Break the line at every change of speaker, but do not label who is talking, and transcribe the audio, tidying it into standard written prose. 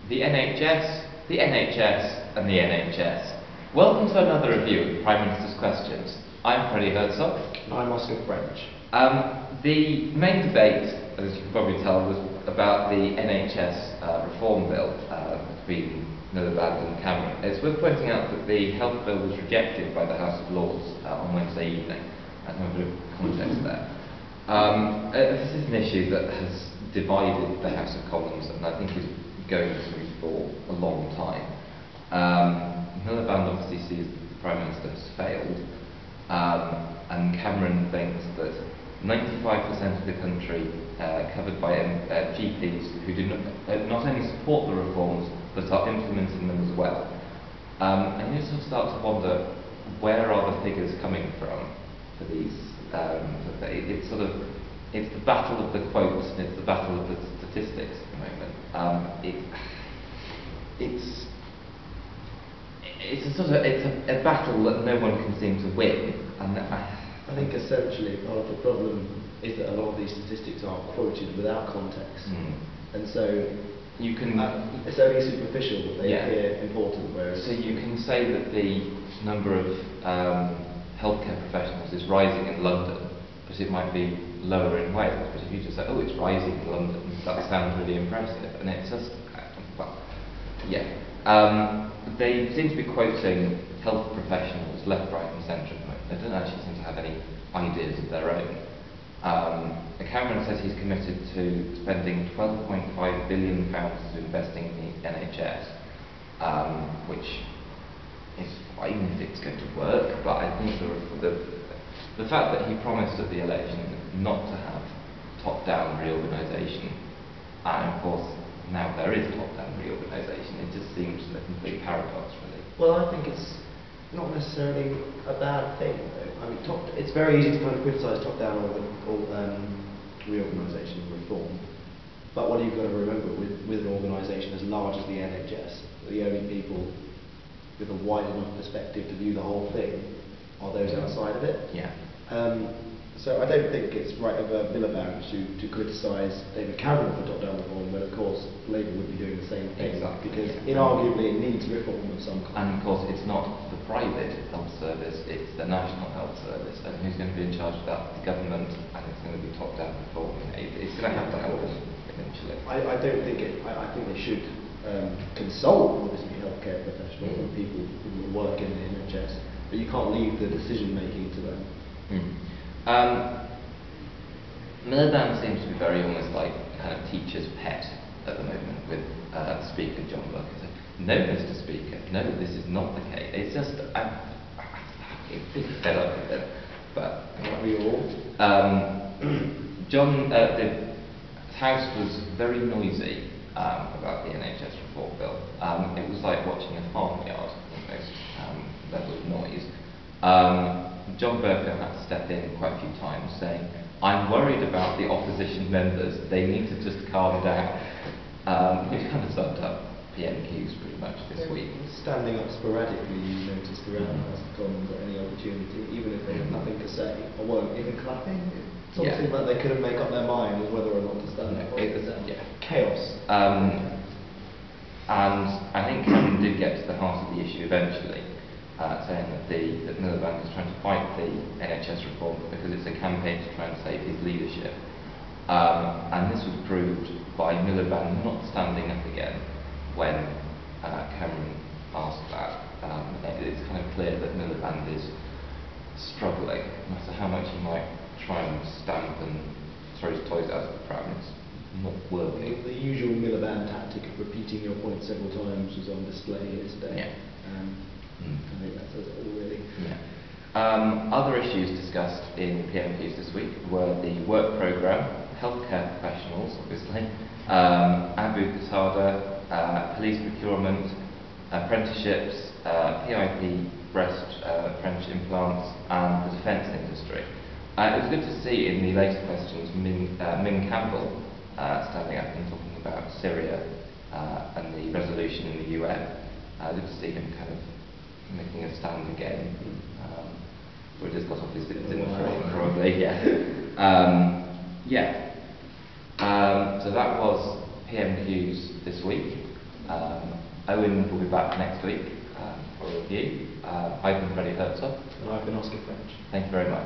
The NHS, the NHS, and the NHS. Welcome to another review of Prime Minister's Questions. I'm Freddie Herzog.
I'm Oscar French.
The main debate, as you can probably tell, was about the NHS reform bill between Miliband and Cameron. It's worth pointing out that the health bill was rejected by the House of Lords on Wednesday evening. I have a bit of context there. This is an issue that has divided the House of Commons, and I think is going to for a long time. Miliband obviously sees that the Prime Minister has failed, and Cameron thinks that 95% of the country covered by GPs who do not only support the reforms but are implementing them as well. And you sort of start to wonder, where are the figures coming from for these? It's the battle of the quotes and it's the battle of the statistics at the moment. It's a battle that no one can seem to win. And
I think essentially part of the problem is that a lot of these statistics are quoted without context, and so
you can
it's only superficial that they appear important. Whereas
so you can say that the number of healthcare professionals is rising in London, but it might be lower in Wales. But if you just say, oh, it's rising in London, that sounds really impressive, and it's just they seem to be quoting health professionals left, right and centre at the moment. They don't actually seem to have any ideas of their own. Cameron says he's committed to spending £12.5 billion to investing in the NHS, which is fine if it's going to work, but I think the fact that he promised at the election not to have top-down reorganisation, and of course now there is top-down reorganisation, it just seems a complete paradox, really.
Well, I think it's not necessarily a bad thing, though. I mean, it's very easy to kind of criticise top-down reorganisation and reform, but what you've got to remember with an organisation as large as the NHS, the only people with a wide enough perspective to view the whole thing are those outside of it.
Yeah.
So I don't think it's right of Miliband to criticise David Cameron for top-down reform, when of course Labour would be doing the same thing.
Exactly.
Because inarguably it needs reform of some kind.
And of course it's not the private health service, it's the national health service, and who's going to be in charge of that? The government, and it's going to be top-down reform. It's going to have to happen eventually.
I don't think I think they should consult obviously healthcare professionals and people who work in the NHS, but you can't leave the decision making to them.
Miliband seems to be very almost like kind of teacher's pet at the moment with Speaker John Burke. It's like, no, Mr. Speaker, no, this is not the case. It's just, I'm pretty fed up with it. But
aren't we all?
The House was very noisy about the NHS reform bill. It was like watching a farmyard, almost, level of noise. John Burke had to step in quite a few times saying, I'm worried about the opposition members, they need to just calm down. We've kind of summed up PMQs pretty much this week.
Standing up sporadically, you notice throughout the House of Commons at any opportunity, even if they have nothing to say, or won't, even clapping. It's something that they couldn't make up their mind as whether or not to stand up. Chaos.
And I think Cameron did get to the heart of the issue eventually, saying that Miliband is trying to fight the NHS reform because it's a campaign to try and save his leadership. And this was proved by Miliband not standing up again when Cameron asked that. It's kind of clear that Miliband is struggling, no matter how much he might try and stamp and throw his toys out of the pram. It's not working.
The usual Miliband tactic of repeating your point several times was on display here today. I think that says it all, really.
Other issues discussed in PMQs this week were the work programme, healthcare professionals, obviously, Abu Qatada, police procurement, apprenticeships, PIP, breast French implants, and the defence industry. It was good to see in the later questions Min Campbell standing up and talking about Syria and the resolution in the UN. Good to see him kind of making a stand again. Or just got off his dinner train, probably, So that was PMQs this week. Owen will be back next week for a review. I've been Freddie Herzog.
And I've been Oscar French.
Thank you very much.